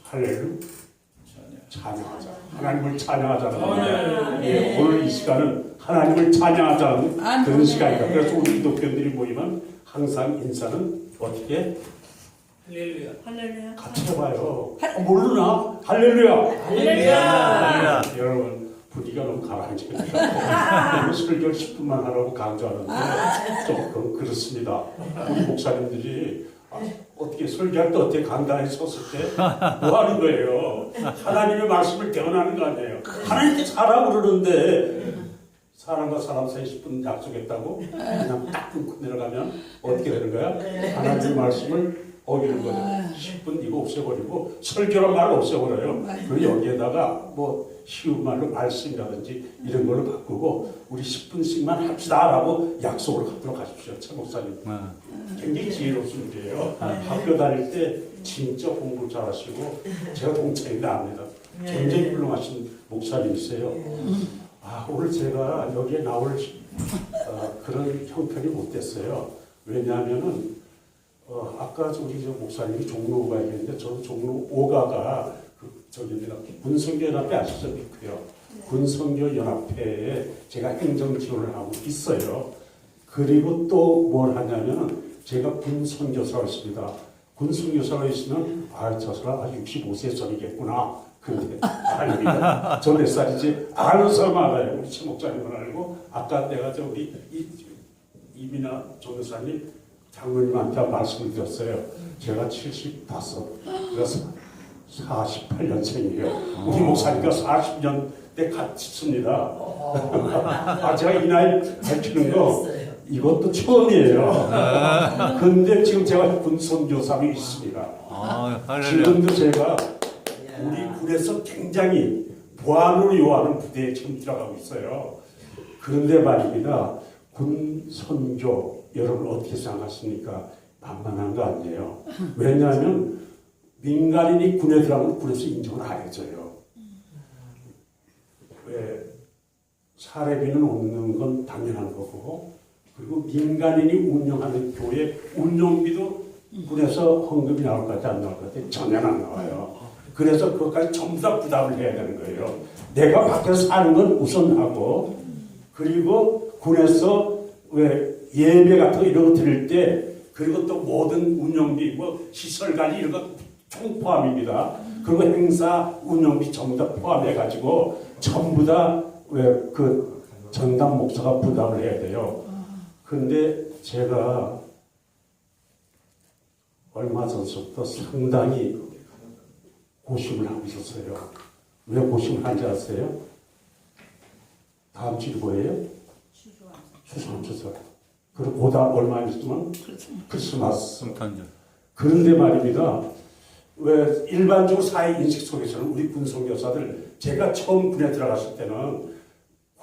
할렐루야. 찬양하자. 하나님을 찬양하자는 예, 오늘 이 시간은 하나님을 찬양하자는 그런 시간이다. 그래서 우리 기독교인들이 모이면 항상 인사는 어떻게? 할렐루야. 할렐루야. 같이 해봐요. 모르나? 할렐루야. 할렐루야. 여러분 분위기가 너무 가라앉으니까 설교 10분만 하라고 강조하는데 조금 그렇습니다. 우리 목사님들이 어떻게 설교할 때 어떻게 간단히 섰을 때 뭐 하는 거예요? 하나님의 말씀을 대언하는 거 아니에요? 하나님께 잘하고 그러는데 사람과 사람 사이 10분 약속했다고 그냥 딱 끊고 내려가면 어떻게 되는 거야? 하나님의 말씀을 어기는 거죠. 10분 이거 없애버리고 설교란 말을 없애버려요. 그리고 여기에다가 뭐 쉬운 말로 말씀이라든지 이런 걸로 바꾸고 우리 10분씩만 합시다라고 약속을 갖도록 하십시오. 차 목사님. 굉장히 지혜로우신 분이에요. 학교 다닐 때 진짜 공부 잘하시고 제가 동창인데 압니다. 굉장히 훌륭하신 목사님이세요. 오늘 제가 여기에 나올 그런 형편이 못 됐어요. 왜냐하면은 아까 우리 목사님이 종로 5가 얘기했는데 저도 종로 5가가 저기입니다. 군선교연합회 아시죠? 있고요. 군선교연합회에 제가 행정 지원을 하고 있어요. 그리고 또 뭘 하냐면은 제가 군선교사가 있습니다. 군선교사가 있으면 저 사람 65세 전이겠구나. 근데 아닙니다. 저 몇 살이지? 아는 사람 알아요. 우리 최 목사님을 알고 아까 내가 우리 이민아 전도사님 장로님한테 말씀을 드렸어요. 제가 75 그래서 48년생이에요. 우리 목사님과 40년 때 같이 씁니다. 제가 이 나이 밝히는 거 이것도 처음이에요. 근데 지금 제가 군선교사로 있습니다. 지금도 제가 우리 군에서 굉장히 보안을 요하는 부대에 지금 들어가고 있어요. 그런데 말입니다. 군선교 여러분 어떻게 생각하십니까? 만만한 거 아니에요. 왜냐하면 민간인이 군에 들어가면 군에서 인정을 안 해줘요. 왜 사례비는 없는 건 당연한 거고 그리고 민간인이 운영하는 교회 운영비도 군에서 헌금이 나올 것 같아 안 나올 것 같아? 전혀 안 나와요. 그래서 그것까지 전부 다 부담을 해야 되는 거예요. 내가 밖에서 사는 건 우선 하고 그리고 군에서 왜 예배 같은 거 이런 거 드릴 때 그리고 또 모든 운영비 뭐 시설 관리 이런 거 총포함입니다. 그리고 행사 운영비 전부 다 포함해 가지고 전부 다 왜 그 전담 목사가 부담을 해야 돼요. 근데 제가 얼마 전부터 상당히 고심을 하고 있었어요. 왜 고심을 한지 아세요? 다음 주에 뭐예요? 추수감사절. 그리고 보다 얼마 있으면 크리스마스. 그런데 말입니다. 왜 일반적으로 사회 인식 속에서는 우리 군선교사들 제가 처음 군에 들어갔을 때는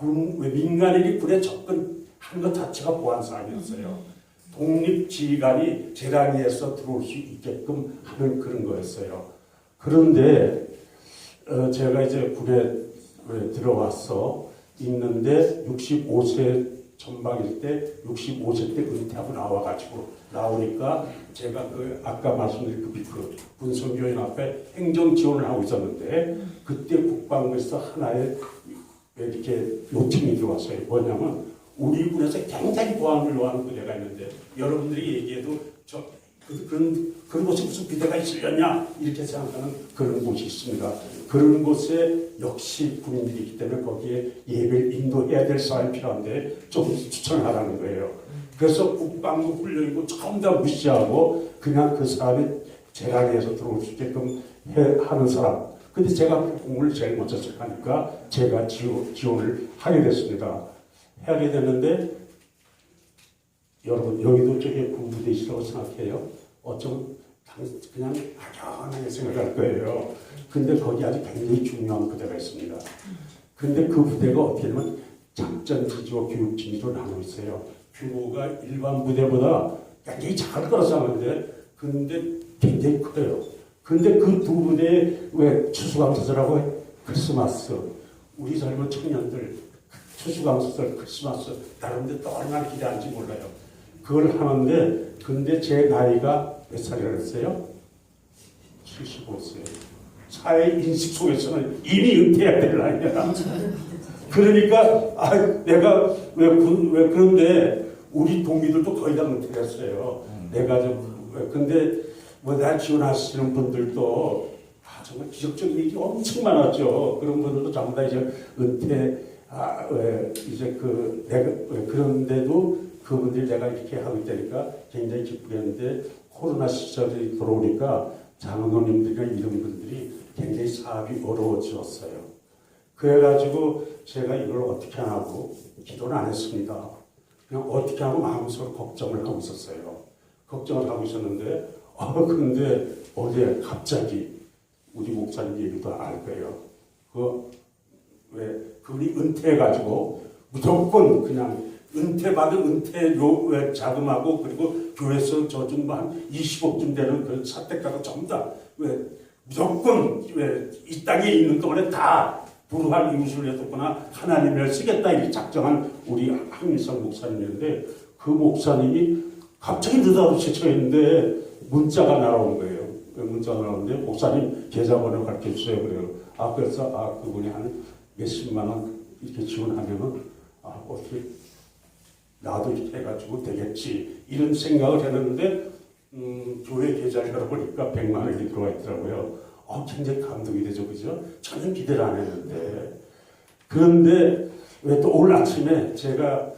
민간인이 군에 접근한 것 자체가 보안사항이었어요. 독립지휘관이 재단위에서 들어올 수 있게끔 하는 그런 거였어요. 그런데 제가 이제 군에 들어와서 있는데 65세 전방일 때 65세 때 은퇴하고 나와가지고 나오니까 제가 아까 말씀드린 그 군선교연합회 행정 지원을 하고 있었는데 그때 국방부에서 하나의 이렇게 요청이 들어왔어요. 뭐냐면 우리 군에서 굉장히 보안을 요하는 부대가 있는데 여러분들이 얘기해도 그런 곳에 무슨 부대가 있으려냐 이렇게 생각하는 그런 곳이 있습니다. 그런 곳에 역시 군인들이 있기 때문에 거기에 예배를 인도해야 될 사람이 필요한데 좀 추천하라는 거예요. 그래서 국방부 훈련이고 전부 다 무시하고 그냥 그 사람이 재단에서 들어올 수 있게끔 하는 사람. 근데 제가 공을 제일 먼저 시작하니까 제가 지원을 하게 됐습니다. 하게 됐는데 여러분 여기도 저게 군부대시라고 생각해요. 어쩌면 그냥 막연하게 생각할 거예요. 근데 거기 아주 굉장히 중요한 부대가 있습니다. 근데 그 부대가 어떻게 되면 작전지지와 교육지휘로 나눠 있어요. 규모가 일반 부대보다 굉장히 작을 거라 생각하는데 근데 굉장히 커요. 근데 그 두 부대에 왜 추수감사절하고 크리스마스 우리 젊은 청년들 추수감사절 크리스마스 다른데 또 얼마나 기대하는지 몰라요. 그걸 하는데 근데 제 나이가 몇 살이라고 했어요? 75세. 사회 인식 속에서는 이미 은퇴해야 될 나이야. 그러니까 내가 왜 그런데 우리 동기들도 거의 다 은퇴했어요. 내가 근데 뭐 날 지원하시는 분들도 정말 기적적인 일이 엄청 많았죠. 그런 분들도 전부 다 이제 은퇴 이제 내가 그런데도 그분들이 내가 이렇게 하고 있다니까 굉장히 기쁘겠는데 코로나 시절이 들어오니까 장로님들이나 이런 분들이 굉장히 사업이 어려워졌어요. 그래가지고 제가 이걸 어떻게 하고 기도는 안 했습니다. 그냥 어떻게 하고 마음속으로 걱정을 하고 있었어요. 걱정을 하고 있었는데 근데 어제 갑자기 우리 목사님 얘기도 알 거예요. 그분이 은퇴해가지고 무조건 그냥 은퇴받은 은퇴 자금하고 그리고 교회에서 저좀 한 20억쯤 되는 그 사택가가 전부 다 무조건 이 땅에 있는 동안에 다 불우한 이웃을 해뒀거나 하나님을 쓰겠다 이렇게 작정한 우리 한민석 목사님인데 그 목사님이 갑자기 느닷없이 처했는데 문자가 날아온 거예요. 문자가 나오는데 목사님 계좌번호 가르쳐 주세요. 그래요. 그래서 그분이 한 몇십만 원 이렇게 지원하면은 어떻게 나도 이렇게 해가지고 되겠지 이런 생각을 했는데 교회 계좌를 열어보니까 100만 원이 들어와 있더라고요. 굉장히 감동이 되죠, 그죠? 전혀 기대를 안 했는데 그런데 왜 또 오늘 아침에 제가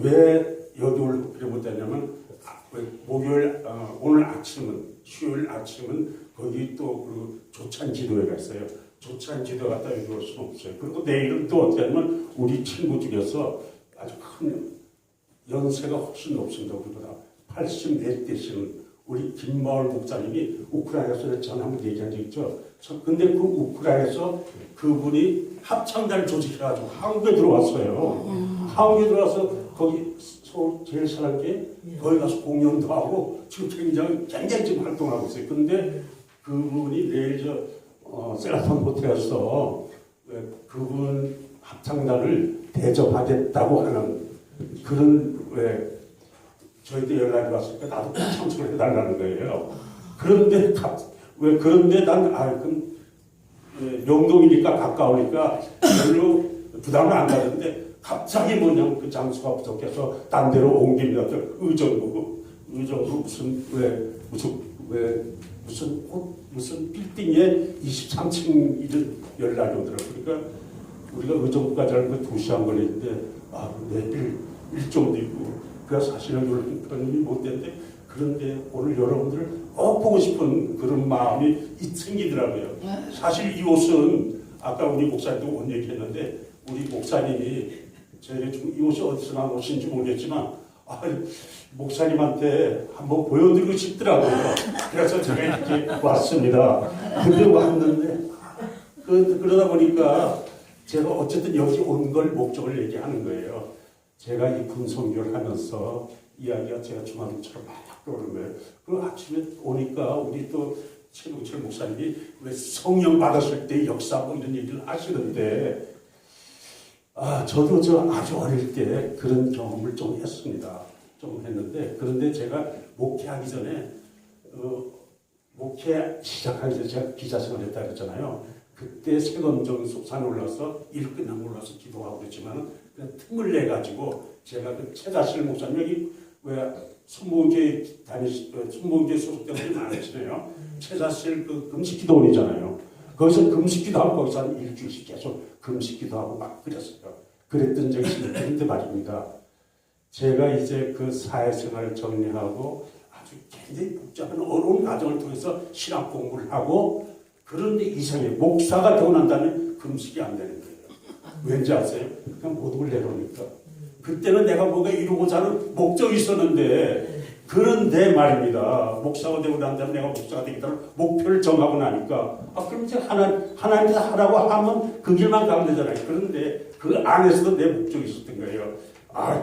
왜 여기 올 필요 못했냐면 목요일 오늘 아침은 수요일 아침은 거기 또 그 조찬 기도회가 있어요. 조찬 기도 갔다 여기 올 수는 없어요. 그리고 내일은 또 어떻게 하면 우리 친구 중에서 아주 큰 연세가 훨씬 높습니다. 우리보다 84 되시는 우리 김마을 목사님이 우크라이나에서 전에 한번 얘기한 적 있죠. 근데 그 우크라이나에서 그분이 합창단을 조직해가지고 한국에 들어왔어요. 한국에 들어와서 거기 서울 제일 사랑게 거기 가서 공연도 하고 지금 굉장히 지금 활동하고 있어요. 근데 그분이 내일 셀라톤 호텔에서 그분 합창단을 대접하겠다고 하는 그런 저희도 연락이 왔으니까 나도 참석을 해달라는 거예요. 그런데 난 그럼 영동이니까 가까우니까 별로 부담을 안 가졌는데 갑자기 뭐냐면 그 장소가 부족해서 딴 데로 옮깁니다. 의정부 무슨 빌딩에 23층 이런 연락이 오더라고요. 그러니까 우리가 의정부까지 하는 거 2시간 걸리는데 내일 일정도 있고 그래서 사실은 그런 못 됐는데 그런데 오늘 여러분들을 꼭 보고 싶은 그런 마음이 생기더라고요. 사실 이 옷은 아까 우리 목사님도 옷 얘기했는데 우리 목사님이 저에게 이 옷이 어디서 난 옷인지 모르겠지만 목사님한테 한번 보여드리고 싶더라고요. 그래서 제가 이렇게 왔습니다. 근데 왔는데 그러다 보니까 제가 어쨌든 여기 온 걸 목적을 얘기하는 거예요. 제가 이 군성교를 하면서 이야기가 제가 주마등처럼 막 떠오르는 거예요. 그 아침에 오니까 우리 또 최동철 목사님이 왜 성령 받았을 때 역사 뭐 이런 얘기를 하시는데 저도 아주 어릴 때 그런 경험을 좀 했습니다. 좀 했는데 그런데 제가 목회하기 전에 목회 시작하기 전에 제가 기자 생활했다 그랬잖아요. 그때 세검정 산에 올라서 일 끝나고 올라서 기도하고 그랬지만 그냥 틈을 내 가지고 제가 그 최다실 목사님 여기 왜 순복음교회 순복음교회 소속된 분이 많으시네요. 최다실 그 금식기도원이잖아요. 거기서 금식기도하고 거기서 한 일주일씩 계속 금식기도하고 막 그랬어요. 그랬던 적이 있는데 말입니다. 제가 이제 그 사회생활을 정리하고 아주 굉장히 복잡한 어려운 과정을 통해서 신학 공부를 하고 그런데 이상해 목사가 되고 난 다음에 금식이 안 되는 거예요. 왠지 아세요? 그냥 모든 걸 내려오니까. 그때는 내가 뭔가 이루고자 하는 목적이 있었는데 그런데 말입니다. 목사가 되고 난 다음에 내가 목사가 되겠다는 목표를 정하고 나니까 그럼 이제 하나님께서 하라고 하면 그 길만 가면 되잖아요. 그런데 그 안에서도 내 목적이 있었던 거예요.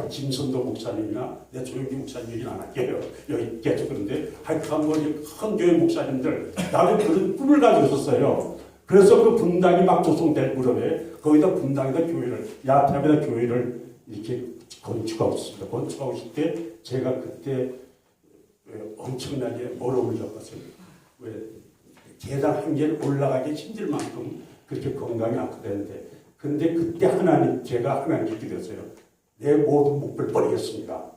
김선도 목사님이나 내 조영기 목사님 얘기는 안 할게요. 여기 계속 그런데 하여튼 큰 교회 목사님들 나도 그런 꿈을 가지고 있었어요. 그래서 그 분당이 막 조성될 무렵에 거기다 분당에다 교회를 야탑에다 교회를 이렇게 건축하고 있습니다. 건축하고 있을 때 제가 그때 엄청나게 어려움을 겪었어요. 왜 계단 한 개를 올라가기 힘들 만큼 그렇게 건강이 악화되는데, 근데 그때 제가 하나님께 기도했어요. 내 모든 목표를 버리겠습니다.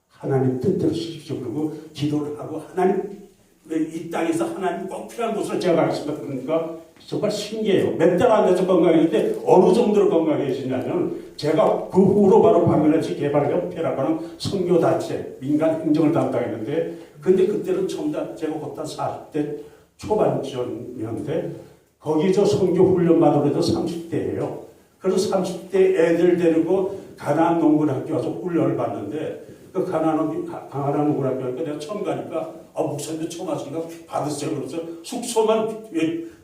하나님 뜻대로 쓰십시오. 그리고 기도를 하고 하나님 이 땅에서 하나님 꼭 필요한 곳으로 제가 가겠습니다. 그러니까 정말 신기해요. 몇 달 안 돼서 건강해졌는데 어느 정도로 건강해지냐면, 제가 그 후로 바로 방글라데시 개발협회라고 하는 선교단체 민간 행정을 담당했는데, 근데 그때는 처음 다 제가 그때 40대 초반쯤이었는데, 거기 저 선교 훈련 받으러 해도 30대예요. 그래서 30대 애들 데리고 가나안 농군학교 와서 훈련을 받는데, 그 가나안 농군학교 하니까 내가 처음 가니까 목사님도 처음 왔으니까 받으세요. 그래서 숙소만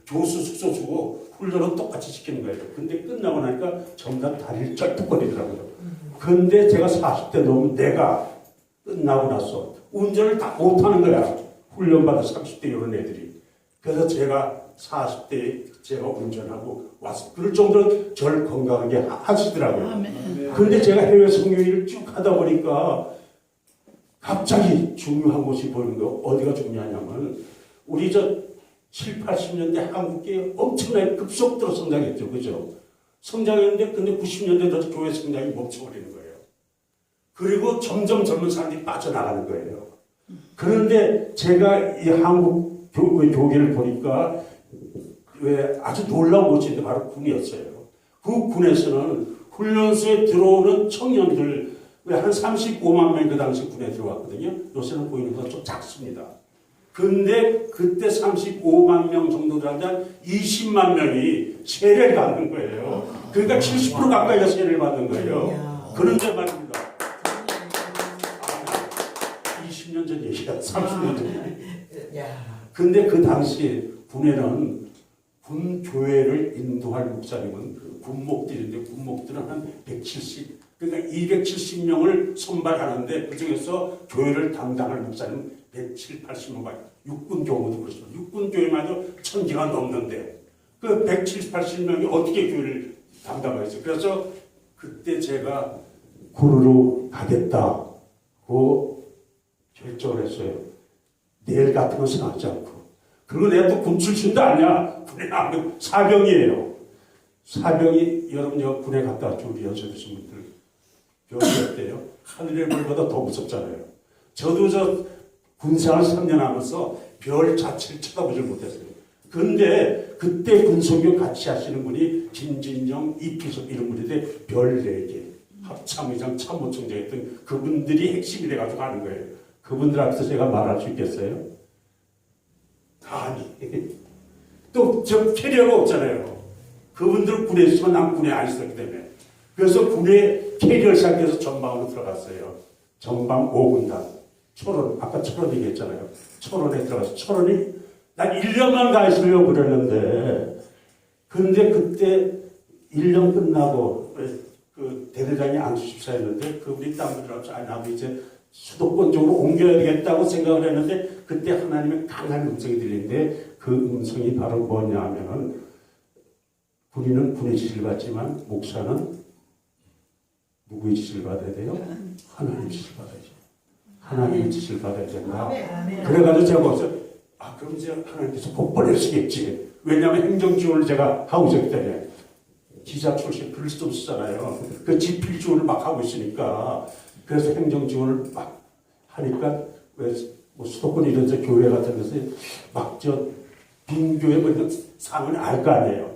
교수 숙소 주고 훈련은 똑같이 시키는 거예요. 근데 끝나고 나니까 전부 다 다리를 쩔뚝거리더라고요. 근데 제가 40대 넘으면 내가 끝나고 나서 운전을 다 못하는 거야. 훈련받은 30대 이런 애들이. 그래서 제가 40대에 제가 운전하고 왔어. 그럴 정도로 저를 건강하게 하시더라고요. 그런데 제가 해외 선교일을 쭉 하다 보니까 갑자기 중요한 곳이 보이는 거예요. 어디가 중요하냐면, 우리 저 7, 80년대 한국이 엄청나게 급속도로 성장했죠. 그죠? 성장했는데, 근데 90년대 들어서 교회 성장이 멈춰버리는 거예요. 그리고 점점 젊은 사람들이 빠져나가는 거예요. 그런데 제가 이 한국 교계를 보니까 왜 아주 놀라운 곳인데 바로 군이었어요. 그 군에서는 훈련소에 들어오는 청년들 한 35만 명이 그 당시 군에 들어왔거든요. 요새는 보이는 건 좀 작습니다. 근데 그때 35만 명 정도 들어가면 20만 명이 세례를 받는 거예요. 그러니까 70% 가까이가 세례를 받는 거예요. 그런데 말입니다. 20년 전 얘기야. 30년 전 얘기. 근데 그 당시 군에는 군 교회를 인도할 목사님은 군목들인데, 군목들은 한 170, 그러니까 270명을 선발하는데, 그 중에서 교회를 담당할 목사님은 170, 80명, 육군 교무도 그렇습니다. 육군 교회마저 1000개가 넘는데, 그 170, 80명이 어떻게 교회를 담당하겠어요? 그래서 그때 제가 군으로 가겠다고 결정을 했어요. 내일 같은 건 생각하지 않고. 그리고 내가 또 군 출신도 아니야. 군에 나면 사병이에요. 사병이, 여러분, 여 군에 갔다 왔죠. 우리 여자되신 분들. 병이었대요. 하늘의 별보다 더 무섭잖아요. 저도 저 군생활 3년 하면서 별 자체를 쳐다보질 못했어요. 그런데 그때 군성교 같이 하시는 분이 김진영, 이피섭 이런 분인데, 별 4개, 합참의장, 참모총장 했던 그분들이 핵심이 돼가지고 하는 거예요. 그분들 앞에서 제가 말할 수 있겠어요? 아니. 또 저 캐리어가 없잖아요. 그분들은 군에 있으면 난 군에 안 있었기 때문에. 그래서 군에 캐리어를 시작해서 전방으로 들어갔어요. 전방 5군단. 철원, 아까 철원 얘기했잖아요. 철원에 들어가서, 철원이 난 1년만 가 있으려고 그랬는데, 근데 그때 1년 끝나고 그 대대장이 안수집사였는데, 그분이 땀을 들어가서 나도 이제 수도권 쪽으로 옮겨야 되겠다고 생각을 했는데, 그때 하나님의 강한 음성이 들리는데, 그 음성이 바로 뭐냐 하면은, 군인은 군의 지시를 받지만 목사는 누구의 지시를 받아야 돼요? 하나님의 지시를 받아야죠. 하나님의 지시를 받아야 된다. 그래가지고 제가 거기서 그럼 이제 하나님께서 복 보내시겠지. 왜냐하면 행정 지원을 제가 하고 있었기 때문에. 기자 출신 글을 좀 쓰잖아요. 그 지필 지원을 막 하고 있으니까. 그래서 행정 지원을 막 하니까 왜 뭐 수도권 이런 데 교회 같은 데서 막 저 빈교회 뭐 이런 상을 알 거 아니에요.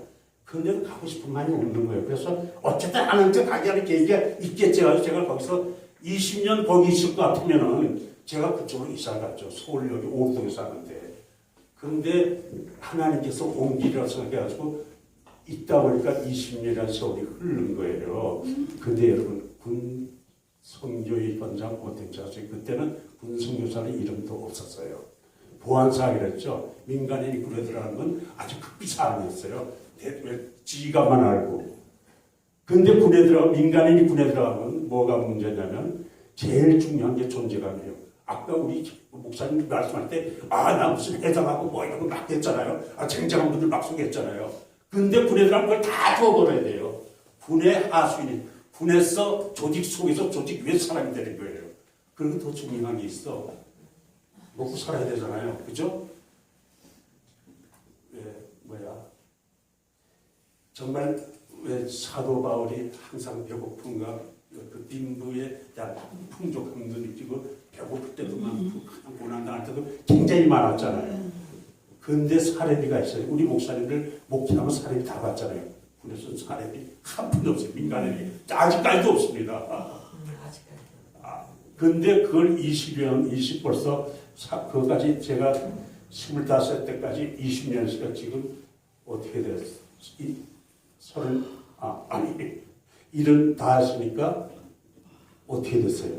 근데 가고 싶은 마음이 없는 거예요. 그래서 어쨌든 하나님께 가게 하는 계기가 있겠지. 제가 거기서 20년 거기 있을 것 같으면은 제가 그쪽으로 이사를 갔죠. 서울역에 오르동에 사는데. 그런데 하나님께서 옮기리라 생각해가지고 있다 보니까 20년이라는 세월이 흐르는 거예요. 근데 여러분, 군 선교의 현장 어땠지? 그때는 군 선교사는 이름도 없었어요. 보안사항이랬죠. 민간인이 군에 들어가는 건 아주 극비사항이었어요. 지가만 알고. 근데 민간인이 군에 들어가면 뭐가 문제냐면 제일 중요한 게 존재감이에요. 아까 우리 목사님 말씀할 때, 나 무슨 회장하고 뭐 이런 거 막 했잖아요. 쟁쟁한 분들 막 소개했잖아요. 근데 군에 들어가면 그걸 다 줘버려야 돼요. 군의 하수인이, 군에서 조직 속에서 조직 위에 사람이 되는 거예요. 그리고 더 중요한 게 있어. 먹고 살아야 되잖아요. 그죠? 정말 왜 사도 바울이 항상 배고픔과 그 빈부에 대한 풍족함도 느끼고 배고플 때도 많고 고난당할 때도 굉장히 많았잖아요. 근데 사례비가 있어요. 우리 목사님들 목회하면 사례비 다 받잖아요. 그래서 사례비 한 푼도 없어요. 민간에 아직까지도 없습니다. 근데 그걸 20 벌써 그거까지 제가 25 때까지 20년씩 지금 어떻게 됐어? 70 다 하시니까 어떻게 됐어요?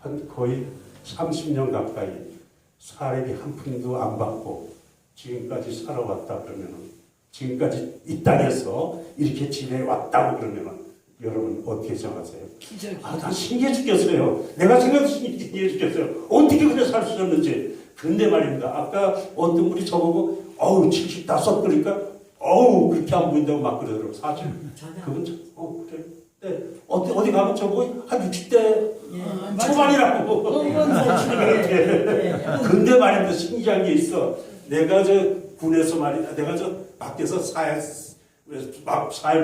한 거의 30년 가까이 사례비 한 푼도 안 받고 지금까지 살아왔다 그러면은, 지금까지 이 땅에서 이렇게 지내왔다고 그러면은 여러분 어떻게 생각하세요? 나 신기해 죽겠어요. 내가 생각해도 신기해 죽겠어요. 어떻게 그래 살 수 있었는지. 근데 말입니다. 아까 어떤 분이 저보고 75 그러니까 그렇게 안 보인다고 막 그러더라고요. 사실 그건 그래. 네. 어디 가면 저보고 한 60대 초반이라고. 근데 말입니다. 신기한 게 있어. 내가 저 군에서 말이야. 내가 저 밖에서 사회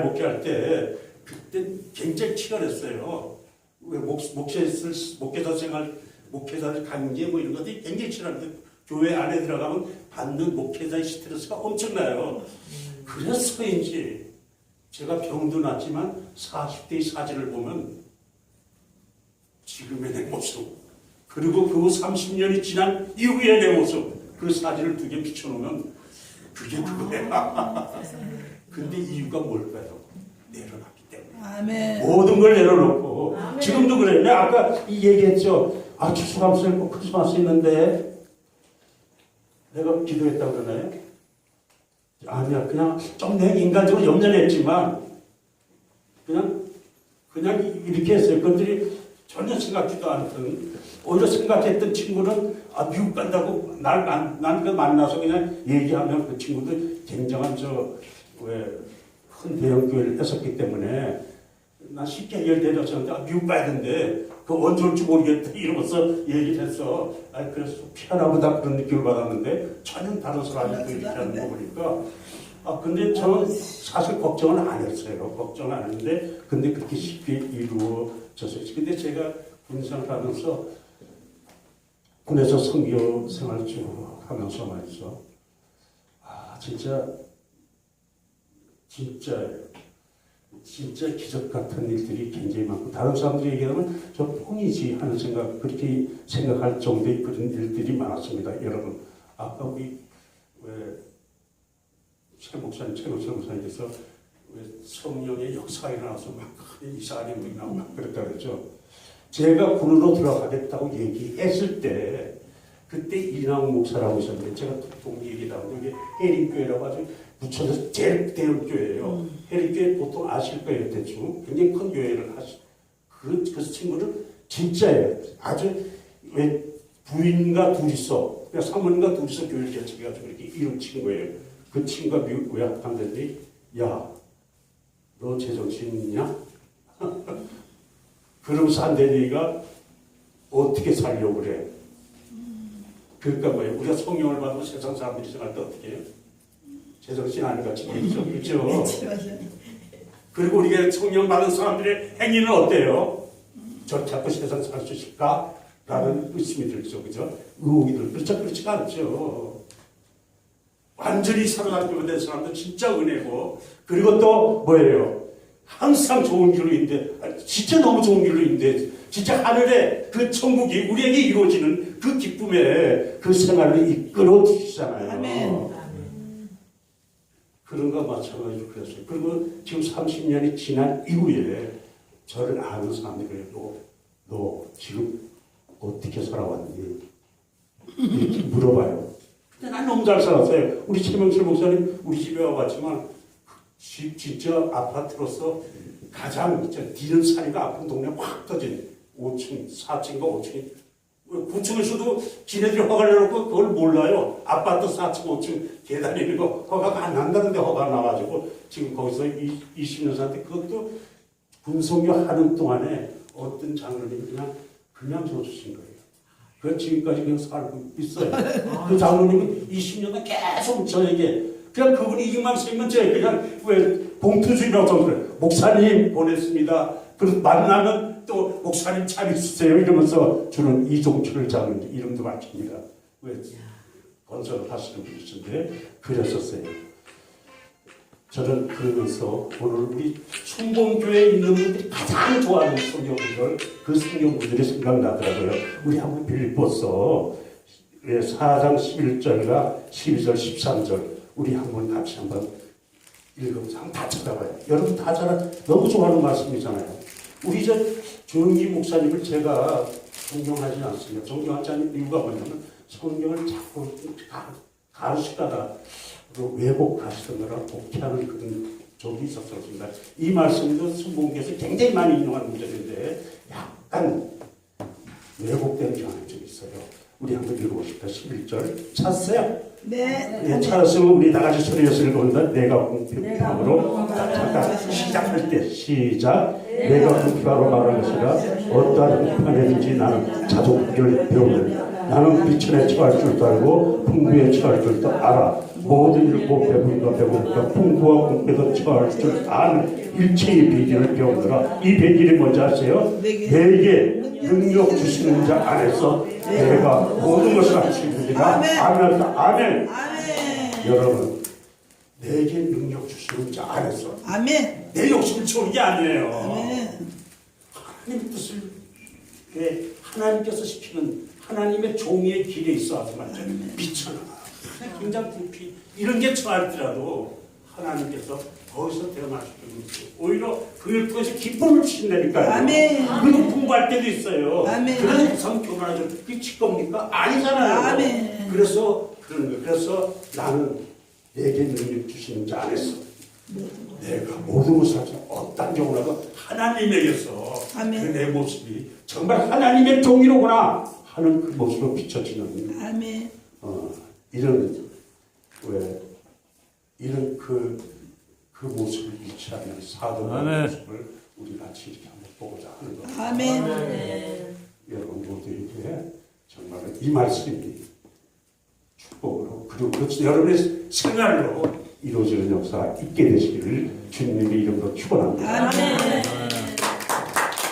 목회할 때 그때 굉장히 치열했어요. 왜 목회자 생활, 목회자들 관계 뭐 이런 것들이 굉장히 치열한데 교회 안에 들어가면 받는 목회자의 스트레스가 엄청나요. 그래서인지 제가 병도 났지만 40대의 사진을 보면 지금의 내 모습, 그리고 그 30년이 지난 이후의 내 모습, 그 사진을 2개 비춰놓으면 그게 그거야. 근데 이유가 뭘까요? 내려놨기 때문에. 아멘. 모든 걸 내려놓고. 아멘. 지금도 그래. 내가 아까 얘기했죠. 추수감사 있고 크리스마스 있는데 내가 기도했다고 그러나요? 아니야. 그냥 좀 내가 인간적으로 염려했지만 그냥 이렇게 했어요. 그들이 전혀 생각지도 않던, 오히려 생각했던 친구는 미국 간다고 난 만나서 그냥 얘기하면 그 친구들 굉장한 큰 대형 교회를 했었기 때문에 난 쉽게 해결되었었는데 미국 가야 되는데 그 언제 올지 모르겠다 이러면서 얘기를 했어. 그래서 피하나보다 그런 느낌을 받았는데 전혀 다른 사람이 이렇게 하는 거 보니까 근데 저는 사실 걱정은 안 했어요. 걱정은 안 했는데 근데 그렇게 쉽게 이루어졌어요. 근데 제가 군생활 하면서 군에서 선교 생활 쭉 하면서 말이죠. 진짜 기적 같은 일들이 굉장히 많고, 다른 사람들이 얘기하면 저 뻥이지 하는 생각, 그렇게 생각할 정도의 그런 일들이 많았습니다. 여러분, 아까 우리 최노철 목사님께서 성령의 역사에 나와서 막 이상한 인물이 나오고 막 그랬다 그랬죠. 제가 군으로 들어가겠다고 얘기했을 때 그때 이낙 목사라고 있었는데, 제가 동기 얘기다 보니 해림교회라고 아주 부천에서 제일 대형 교회예요. 해림교회 보통 아실 거예요. 대충 굉장히 큰 교회를 그 친구는 진짜예요. 아주 왜 부인과 둘이서, 그러니까 사모님과 둘이서 교회를 개척해가지고 이렇게 이룬 친구예요. 그 친구가 미국 교회 학생들이 야, 너 제정신 있냐? 그러면서 한 대리가 어떻게 살려고 그래? 그러니까 뭐예요? 우리가 성령을 받고 세상 사람들이 생각할 때 어떻게 해요? 제정신 아닌같이 보이죠? 그렇죠? 그리고 우리가 성령 받은 사람들의 행위는 어때요? 저 자꾸 세상 살 수 있을까? 라는 의심이 들죠. 그죠? 의혹이 들죠. 그렇지가 않죠. 완전히 사로잡히게 된 사람들 진짜 은혜고, 그리고 또 뭐예요? 항상 좋은 길로 있는데, 진짜 너무 좋은 길로 있는데, 진짜 하늘에 그 천국이 우리에게 이루어지는 그 기쁨에 그 생활을 이끌어 주시잖아요. 아멘. 그런 거 마찬가지로 그랬어요. 그리고 지금 30년이 지난 이후에 저를 아는 사람들이 너 지금 어떻게 살아왔니? 이렇게 물어봐요. 근데 난 너무 잘 살았어요. 우리 최명철 목사님 우리 집에 와봤지만 집 진짜 아파트로서 가장 뒤는 사이가 아픈 동네 확 터진 5층, 4층과 5층, 9층에서도 지네들이 허가를 내놓고 그걸 몰라요. 아파트 4층, 5층 계단이 있는 거 허가가 안 난다는데 허가가 나가지고 지금 거기서 20년 살때, 그것도 군성교 하는 동안에 어떤 장로님이 그냥 줘주신 거예요. 그 지금까지 그냥 살고 있어요. 그 장로님은 20년간 계속 저에게 그냥 그분이 이만 쓰면 제가 그냥 왜 봉투주의라고 그래. 목사님 보냈습니다. 그래서 만나면 또 목사님 잘 있으세요 이러면서 주는 이종철을 잡는 이름도 밝힙니다. 왜 건설을 하시는 분이신데 그랬었어요. 저는 그러면서 오늘 우리 순봉교회에 있는 분들이 가장 좋아하는 성경구절 그 성경구절이 생각나더라고요. 우리 한번 빌립보서 4장 11절과 12절 13절 우리 한번 같이 한번 읽으면서 한번 다 찾아봐요. 여러분 다 너무 좋아하는 말씀이잖아요. 우리 저 조영기 목사님을 제가 존경하지 않습니다. 존경하지 않는 이유가 뭐냐면 성경을 자꾸 가르치다가 왜곡하시던 거라 복귀하는 그런 적이 있었습니다. 이 말씀도 순봉교에서 굉장히 많이 인용하는 구절인데 약간 왜곡된 경향이 좀 있어요. 우리 한번 읽어보십시다. 11절 찾았어요? 네. 찾았으면 우리 다 같이 소리내서 읽어본다. 내가 공평함으로 잠깐 시작할 때 시작. 내가 공평하로 말한 것이라 어떠한 공평하든지 나는 자족을 배우는 나는 비천에 처할 줄도 알고 풍부에 처할 줄도 알아. 모든 일고 배부리가 배부르니까 풍부와 공부에도 처할 줄 아는 일체의 비결을 배우느라. 이 비결이 뭔지 아세요? 내게 능력 주시는 자 안에서 내가 모든 것을 할 수 있느니라. 아멘. 아멘. 여러분 내게 능력 주시는 자 안에서 아멘. 내 욕심을 채우는 게 아니에요. 아멘. 하나님 뜻을 하나님께서 시키는 하나님의 종의 길에 있어서 말이죠. 비천하, 굉장히 불피 이런 게 처할지라도 하나님께서 거기서 대응하시는 거죠. 오히려 그를 통해서 기쁨을 주신다니까요. 아멘. 그리고 공부할 때도 있어요. 아멘. 그래서 우선 교만하죠. 그게 직겁니까? 아니잖아요. 아멘. 그래서 그런 거예요. 그래서 나는 내게 능력 주시는 자 안에서 내가 모든 것을 하지 어떤 경우라도 하나님에게서 아멘. 그 내 모습이 정말 하나님의 종이로구나 하는 그 모습으로 비춰지는 아멘. 이런 그 모습을 위치하는 사도의 모습을 우리 같이 이렇게 한번 보고자 하는 겁니다. 아멘. 여러분 모두에게 정말 이 말씀이 축복으로 그리고 그렇지 여러분의 생활로 이루어지는 역사가 있게 되시기를 주님의 이름으로 축원합니다. 아멘.